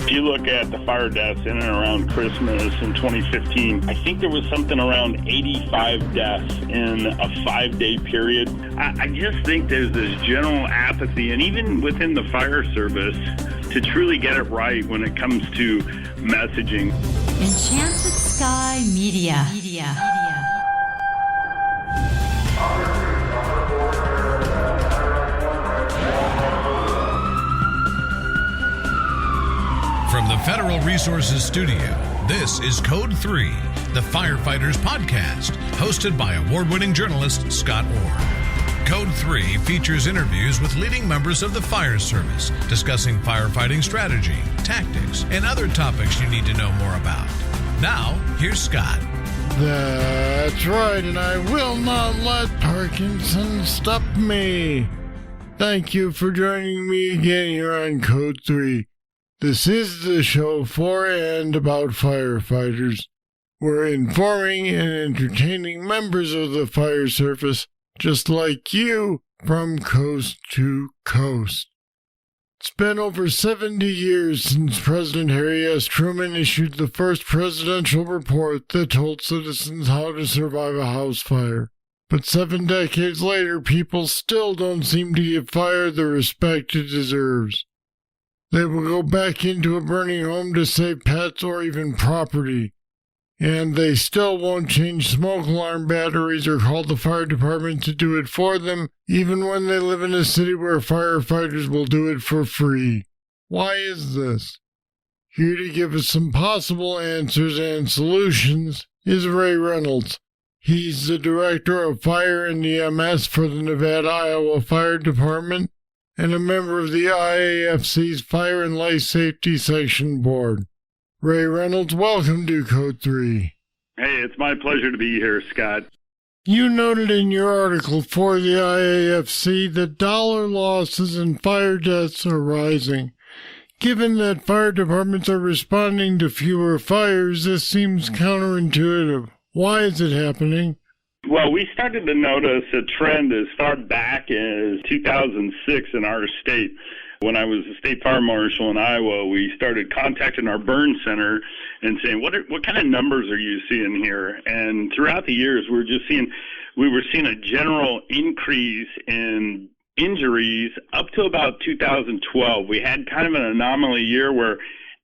If you look at the fire deaths in and around Christmas in 2015, I think there was something around 85 deaths in a 5-day period. I just think there's this general apathy, and even within the fire service, to truly get it right when it comes to messaging. Enchanted Sky Media. From the Federal Resources Studio, this is Code 3, the Firefighters podcast, hosted by award-winning journalist Scott Orr. Code 3 features interviews with leading members of the fire service, discussing firefighting strategy, tactics, and other topics you need to know more about. Now, here's Scott. That's right, and I will not let Parkinson stop me. Thank you for joining me again here on Code 3. This is the show for and about firefighters. We're informing and entertaining members of the fire service, just like you, from coast to coast. It's been over 70 years since President Harry S. Truman issued the first presidential report that told citizens how to survive a house fire. But 7 decades later, people still don't seem to give fire the respect it deserves. They will go back into a burning home to save pets or even property. And they still won't change smoke alarm batteries or call the fire department to do it for them, even when they live in a city where firefighters will do it for free. Why is this? Here to give us some possible answers and solutions is Ray Reynolds. He's the Director of Fire EMS for the Nevada-Iowa Fire Department and a member of the IAFC's Fire and Life Safety Section Board. Ray Reynolds, welcome to Code 3. Hey, it's my pleasure to be here, Scott. You noted in your article for the IAFC that dollar losses and fire deaths are rising. Given that fire departments are responding to fewer fires, this seems counterintuitive. Why is it happening? Well, we started to notice a trend as far back as 2006 in our state. When I was a state fire marshal in Iowa, we started contacting our burn center and saying, what kind of numbers are you seeing here? And throughout the years, we were seeing a general increase in injuries up to about 2012. We had kind of an anomaly year where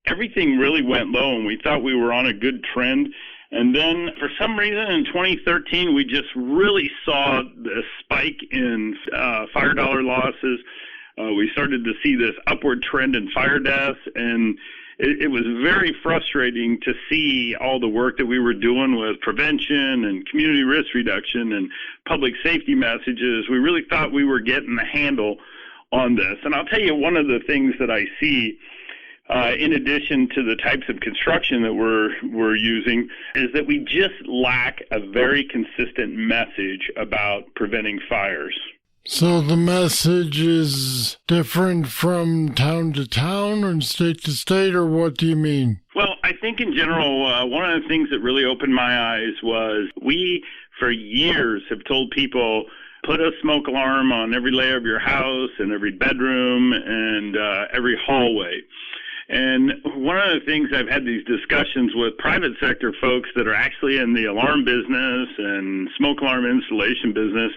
everything really went low, and we thought we were on a good trend. And then, for some reason, in 2013, we just really saw the spike in fire dollar losses. We started to see this upward trend in fire deaths, and it was very frustrating to see all the work that we were doing with prevention and community risk reduction and public safety messages. We really thought we were getting the handle on this. And I'll tell you, one of the things that I see, in addition to the types of construction that we're using, is that we just lack a very consistent message about preventing fires. So the message is different from town to town or state to state, or what do you mean? Well, I think in general, one of the things that really opened my eyes was we, for years, have told people, put a smoke alarm on every layer of your house and every bedroom and every hallway. And one of the things I've had these discussions with private sector folks that are actually in the alarm business and smoke alarm installation business,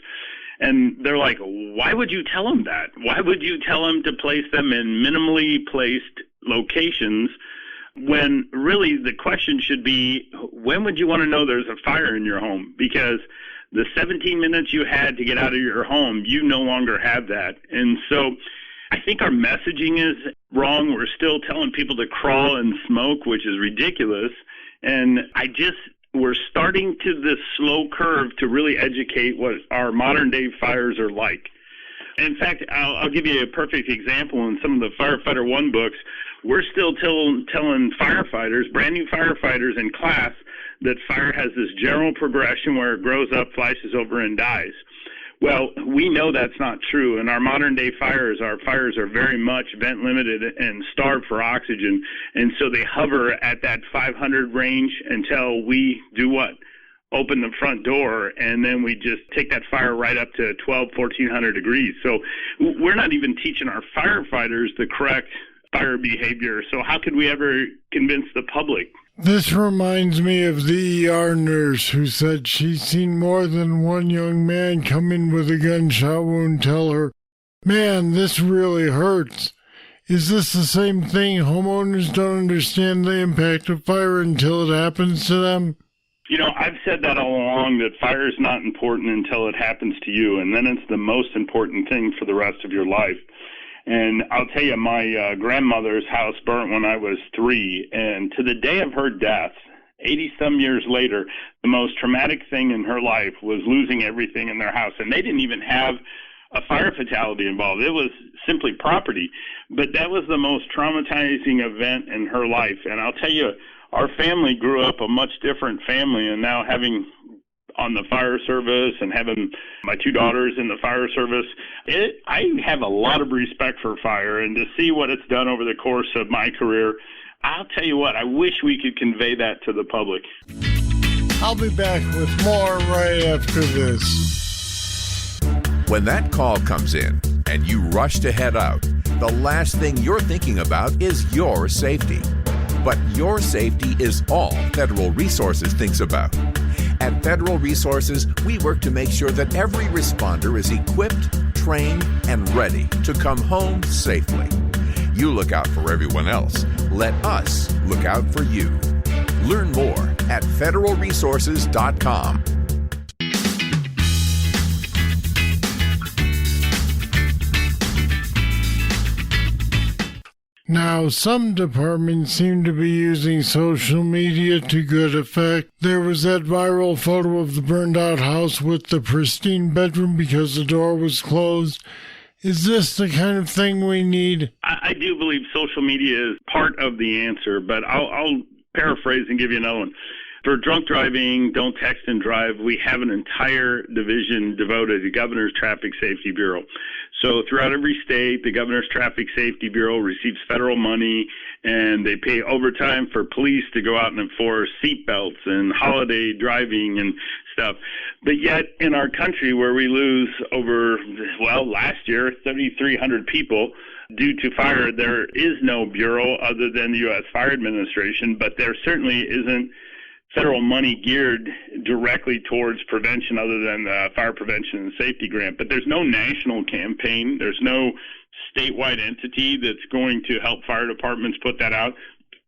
and they're like, why would you tell them that? Why would you tell them to place them in minimally placed locations when really the question should be, when would you want to know there's a fire in your home? Because the 17 minutes you had to get out of your home, you no longer have that. And so I think our messaging is wrong. We're still telling people to crawl and smoke, which is ridiculous. And we're starting to this slow curve to really educate what our modern day fires are like. In fact, I'll give you a perfect example. In some of the Firefighter 1 books, we're still telling firefighters, brand new firefighters in class, that fire has this general progression where it grows up, flashes over, and dies. Well, we know that's not true. In our modern day fires, our fires are very much vent limited and starved for oxygen. And so they hover at that 500 range until we do what? Open the front door, and then we just take that fire right up to 1,200, 1,400 degrees. So we're not even teaching our firefighters the correct fire behavior. So how could we ever convince the public? This reminds me of the ER nurse who said she's seen more than one young man come in with a gunshot wound tell her, "Man, this really hurts." Is this the same thing? Homeowners don't understand the impact of fire until it happens to them? You know, I've said that all along, that fire is not important until it happens to you, and then it's the most important thing for the rest of your life. And I'll tell you, my grandmother's house burnt when I was 3, and to the day of her death, 80-some years later, the most traumatic thing in her life was losing everything in their house. And they didn't even have a fire fatality involved. It was simply property. But that was the most traumatizing event in her life. And I'll tell you, our family grew up a much different family, and now having on the fire service and having my 2 daughters in the fire service, I have a lot of respect for fire, and to see what it's done over the course of my career, I'll tell you what, I wish we could convey that to the public. I'll be back with more right after this. When that call comes in and you rush to head out, the last thing you're thinking about is your safety. But your safety is all Federal Resources thinks about. At Federal Resources, we work to make sure that every responder is equipped, trained, and ready to come home safely. You look out for everyone else. Let us look out for you. Learn more at federalresources.com. Now, some departments seem to be using social media to good effect. There was that viral photo of the burned-out house with the pristine bedroom because the door was closed. Is this the kind of thing we need? I do believe social media is part of the answer, but I'll paraphrase and give you another one. For drunk driving, don't text and drive, we have an entire division devoted to Governor's Traffic Safety Bureau. So throughout every state, the Governor's Traffic Safety Bureau receives federal money, and they pay overtime for police to go out and enforce seatbelts and holiday driving and stuff. But yet in our country, where we lose over, last year, 3,300 people due to fire, there is no bureau other than the U.S. Fire Administration, but there certainly isn't federal money geared directly towards prevention other than the Fire Prevention and Safety Grant. But there's no national campaign. There's no statewide entity that's going to help fire departments put that out.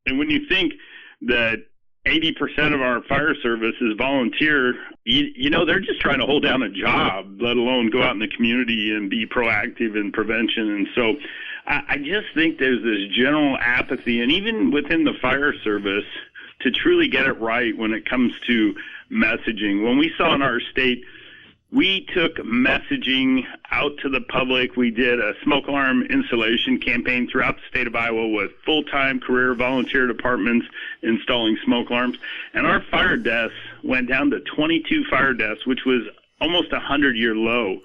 And when you think that 80% of our fire service is volunteer, you know, they're just trying to hold down a job, let alone go out in the community and be proactive in prevention. And so I just think there's this general apathy, and even within the fire service, to truly get it right when it comes to messaging. When we saw in our state, we took messaging out to the public. We did a smoke alarm installation campaign throughout the state of Iowa with full-time career volunteer departments installing smoke alarms. And our fire deaths went down to 22 fire deaths, which was almost a 100-year low.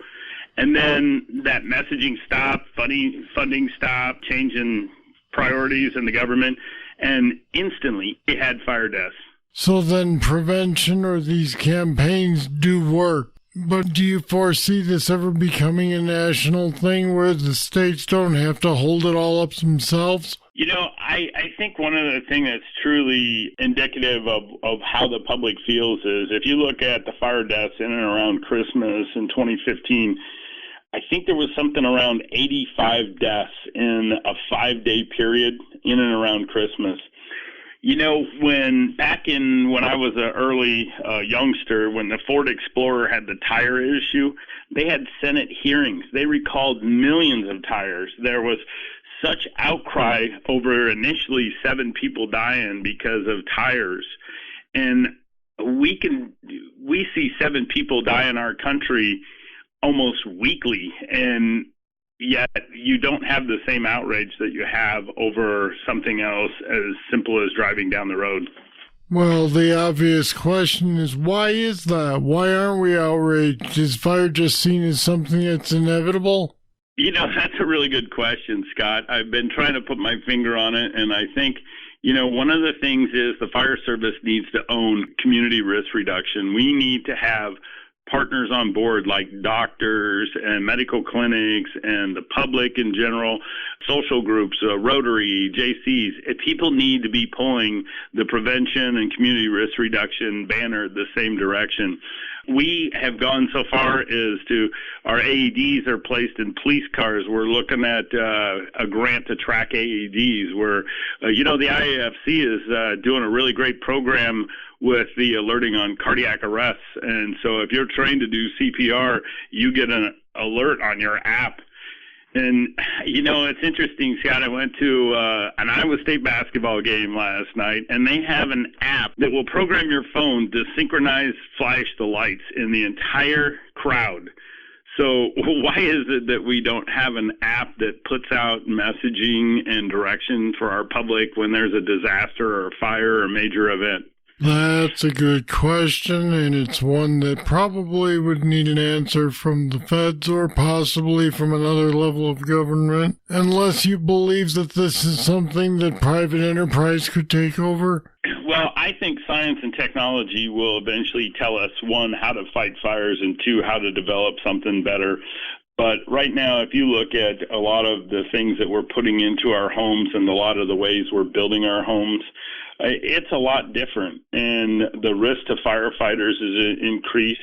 And then that messaging stopped, funding stopped, changing priorities in the government, and instantly we had fire deaths. So then prevention or these campaigns do work. But do you foresee this ever becoming a national thing where the states don't have to hold it all up themselves? You know, I think one of the things that's truly indicative of how the public feels is if you look at the fire deaths in and around Christmas in 2015, I think there was something around 85 deaths in a 5-day period in and around Christmas. You know, when I was an early youngster, when the Ford Explorer had the tire issue, they had Senate hearings. They recalled millions of tires. There was such outcry over initially 7 people dying because of tires. And we see 7 people die in our country almost weekly, and yet you don't have the same outrage that you have over something else as simple as driving down the road. Well, the obvious question is, why is that? Why aren't we outraged? Is fire just seen as something that's inevitable? You know, that's a really good question, Scott. I've been trying to put my finger on it, and I think, you know, one of the things is the fire service needs to own community risk reduction. We need to have partners on board like doctors and medical clinics and the public in general, social groups, Rotary, JCs. People need to be pulling the prevention and community risk reduction banner the same direction. We have gone so far as to our AEDs are placed in police cars. We're looking at a grant to track AEDs where, the IAFC is doing a really great program with the alerting on cardiac arrests. And so if you're trained to do CPR, you get an alert on your app. And, it's interesting, Scott. I went to an Iowa State basketball game last night, and they have an app that will program your phone to synchronize flash the lights in the entire crowd. So why is it that we don't have an app that puts out messaging and direction for our public when there's a disaster or a fire or a major event? That's a good question, and it's one that probably would need an answer from the feds or possibly from another level of government, unless you believe that this is something that private enterprise could take over. Well, I think science and technology will eventually tell us, one, how to fight fires, and two, how to develop something better. But right now, if you look at a lot of the things that we're putting into our homes and a lot of the ways we're building our homes, it's a lot different. And the risk to firefighters is increased.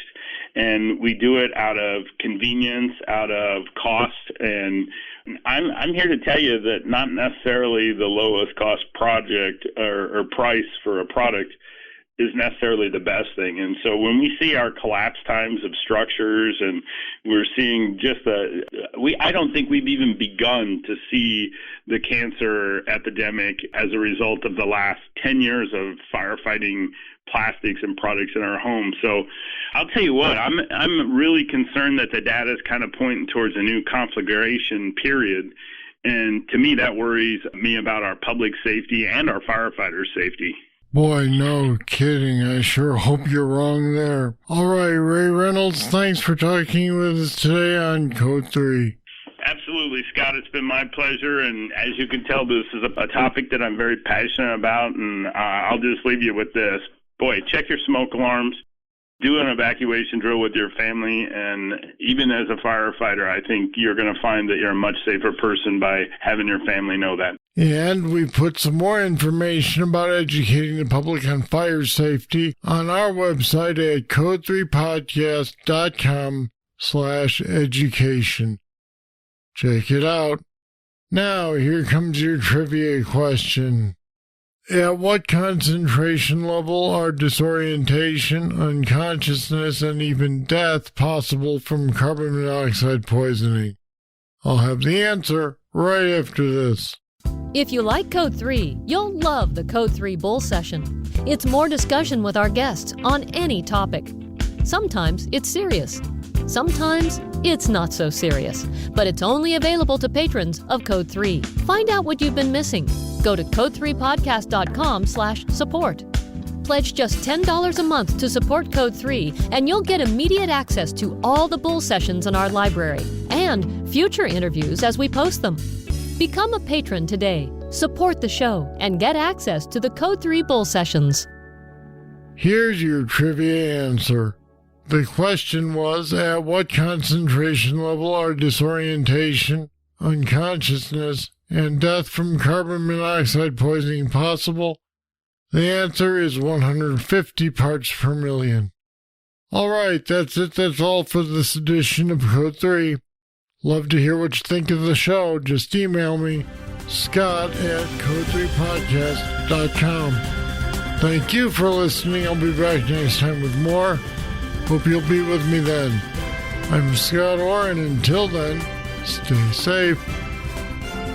And we do it out of convenience, out of cost. And I'm here to tell you that not necessarily the lowest cost project or price for a product is necessarily the best thing. And so when we see our collapse times of structures, and we're seeing just I don't think we've even begun to see the cancer epidemic as a result of the last 10 years of firefighting plastics and products in our homes. So I'll tell you what, I'm really concerned that the data is kind of pointing towards a new conflagration period. And to me, that worries me about our public safety and our firefighters' safety. Boy, no kidding. I sure hope you're wrong there. All right, Ray Reynolds, thanks for talking with us today on Code 3. Absolutely, Scott. It's been my pleasure. And as you can tell, this is a topic that I'm very passionate about. And I'll just leave you with this. Boy, check your smoke alarms. Do an evacuation drill with your family. And even as a firefighter, I think you're going to find that you're a much safer person by having your family know that. And we put some more information about educating the public on fire safety on our website at code3podcast.com/education. Check it out. Now, here comes your trivia question. At what concentration level are disorientation, unconsciousness, and even death possible from carbon monoxide poisoning? I'll have the answer right after this. If you like Code 3, you'll love the Code 3 Bull Session. It's more discussion with our guests on any topic. Sometimes it's serious. Sometimes it's not so serious. But it's only available to patrons of Code 3. Find out what you've been missing. Go to code3podcast.com/support. Pledge just $10 a month to support Code 3, and you'll get immediate access to all the Bull Sessions in our library and future interviews as we post them. Become a patron today, support the show, and get access to the Code 3 Bull Sessions. Here's your trivia answer. The question was, at what concentration level are disorientation, unconsciousness, and death from carbon monoxide poisoning possible? The answer is 150 parts per million. All right, that's it. That's all for this edition of Code 3. Love to hear what you think of the show. Just email me, scott@code3podcast.com. Thank you for listening. I'll be back next time with more. Hope you'll be with me then. I'm Scott Orr, and until then, stay safe.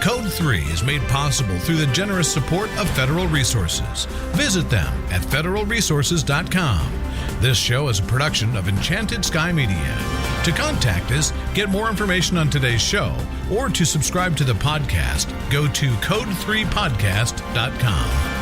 Code 3 is made possible through the generous support of Federal Resources. Visit them at federalresources.com. This show is a production of Enchanted Sky Media. To contact us, get more information on today's show, or to subscribe to the podcast, go to code3podcast.com.